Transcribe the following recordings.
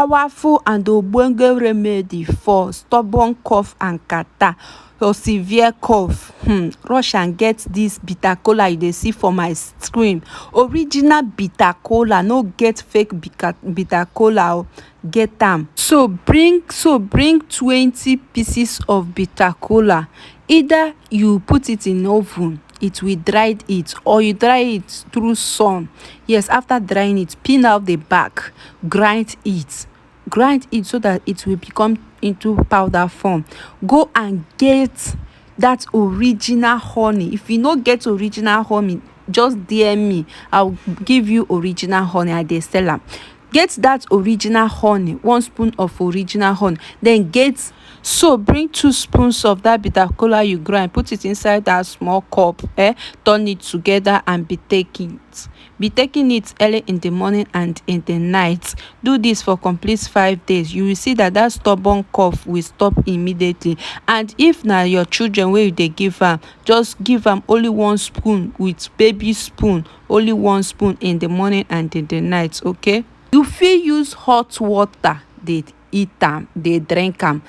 powerful and ogbonge remedy for stubborn cough and catarrh or severe cough. Rush and get this bitter kola you dey see for my screen. Original bitter kola, no get fake bitter kola o, get am. So bring 20 pieces of bitter kola. Either you put it in oven, it will dry it, or you dry it through sun. Yes, after drying it, peel out the back, grind it so that it will become into powder form. Go and get that original honey. If you no get original honey, just DM me, I'll give you original honey. I dey sell am. Get that original honey, 1 spoon of original honey. Then bring 2 spoons of that bitter kola you grind, put it inside that small cup, turn it together and be taking it early in the morning and in the night. Do this for complete 5 days. You will see that stubborn cough will stop immediately. And if na your children wey you dey give am, just give am only 1 spoon with baby spoon, only 1 spoon in the morning and in the night. Okay, you fit use hot water dey eat am, dey drink am.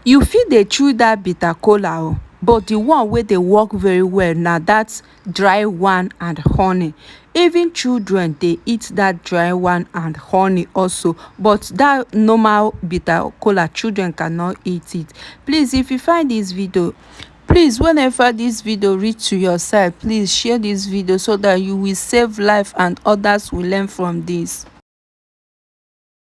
You fit dey chew that bitter kola o, but the one wey dey work very well na that dry one and honey. Even children dey eat that dry one and honey also, but that normal bitter kola, children cannot eat it. Please, if you find this video, please, whenever this video reach to your side, please share this video so that you will save life and others will learn from this.